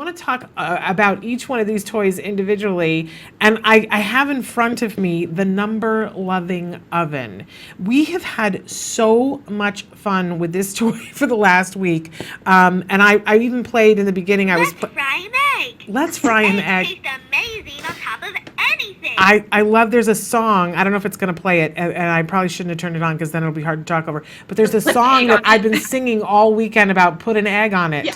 want to talk about each one of these toys individually. And I have in front of me the Number Loving Oven. We have had so much fun with this toy for the last week. And I even played in the beginning. Let's fry an egg. Let's fry an egg. It tastes amazing on top of anything. I love, there's a song, I don't know if it's going to play it, and I probably shouldn't have turned it on because then it'll be hard to talk over. But there's a song that I've been singing all weekend about put an egg on it. Yeah.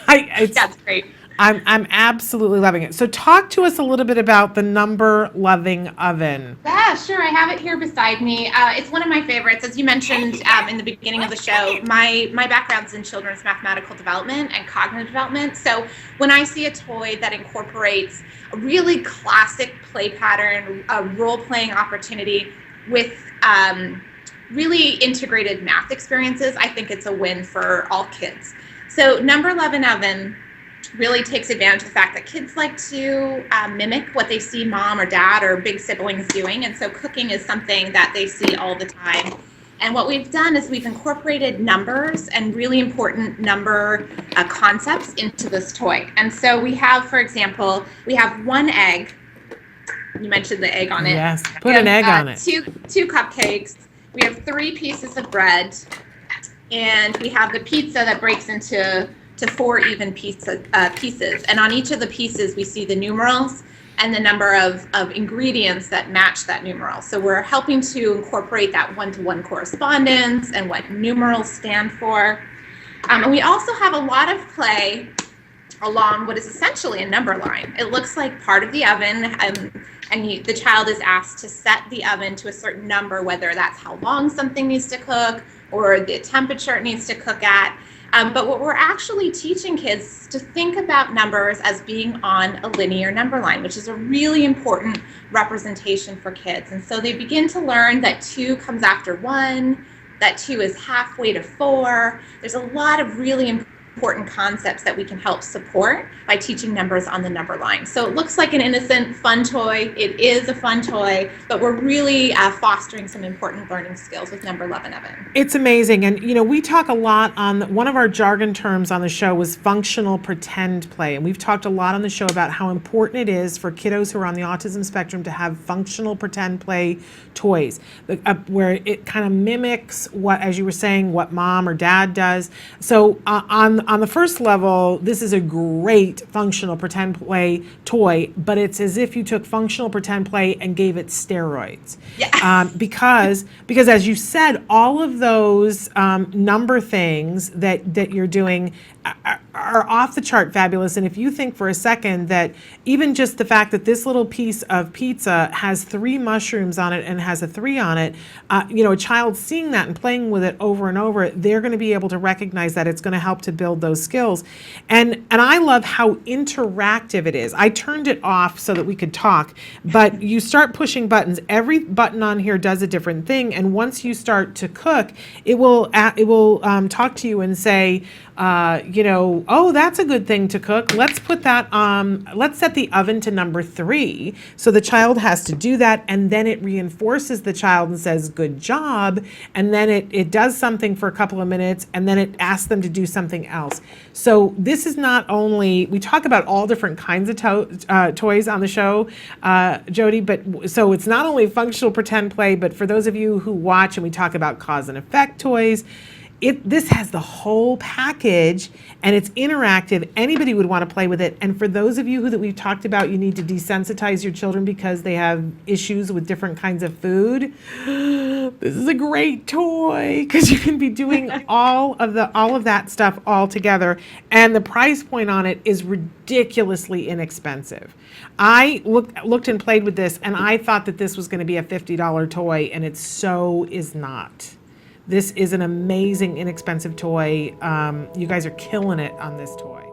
That's great. I'm absolutely loving it. So talk to us a little bit about the Number Loving Oven. Yeah, sure. I have it here beside me. It's one of my favorites. As you mentioned in the beginning of the show, my background's in children's mathematical development and cognitive development. So when I see a toy that incorporates a really classic play pattern, a role-playing opportunity with really integrated math experiences, I think it's a win for all kids. So Number Lovin' Oven really takes advantage of the fact that kids like to mimic what they see mom or dad or big siblings doing, and so cooking is something that they see all the time. And what we've done is we've incorporated numbers and really important number concepts into this toy. And so we have, for example, we have one egg. You mentioned the egg on it. Yes, put an egg on it. Two cupcakes. We have 3 pieces of bread, and we have the pizza that breaks into 4 even pieces. And on each of the pieces, we see the numerals and the number of ingredients that match that numeral. So we're helping to incorporate that one-to-one correspondence and what numerals stand for. And we also have a lot of play along what is essentially a number line. It looks like part of the oven, and the child is asked to set the oven to a certain number, whether that's how long something needs to cook or the temperature it needs to cook at. But what we're actually teaching kids is to think about numbers as being on a linear number line, which is a really important representation for kids. And so they begin to learn that 2 comes after 1, that 2 is halfway to 4. There's a lot of really important concepts that we can help support by teaching numbers on the number line. So it looks like an innocent, fun toy. It is a fun toy, but we're really fostering some important learning skills with Number Lovin' Oven. It's amazing. And, we talk a lot on, one of our jargon terms on the show was functional pretend play. And we've talked a lot on the show about how important it is for kiddos who are on the autism spectrum to have functional pretend play toys, where it kind of mimics what, as you were saying, what mom or dad does. So on the first level, this is a great functional pretend play toy, but it's as if you took functional pretend play and gave it steroids. Yeah. Because as you said, all of those number things that you're doing are off the chart fabulous. And if you think for a second that even just the fact that this little piece of pizza has 3 mushrooms on it and has a 3 on it, a child seeing that and playing with it over and over, they're going to be able to recognize that. It's going to help to build those skills. And I love how interactive it is. I turned it off so that we could talk, but you start pushing buttons. Every button on here does a different thing. And once you start to cook, it will talk to you and say, oh, that's a good thing to cook. Let's put that, let's set the oven to number 3. So the child has to do that, and then it reinforces the child and says, good job. And then it does something for a couple of minutes, and then it asks them to do something else. So this is not only, we talk about all different kinds of toys on the show, Jody, but so it's not only functional pretend play, but for those of you who watch and we talk about cause and effect toys, this has the whole package, and it's interactive. Anybody would want to play with it. And for those of you that we've talked about, you need to desensitize your children because they have issues with different kinds of food. This is a great toy because you can be doing all of that stuff all together. And the price point on it is ridiculously inexpensive. I looked and played with this, and I thought that this was going to be a $50 toy, and it so is not. This is an amazing, inexpensive toy. You guys are killing it on this toy.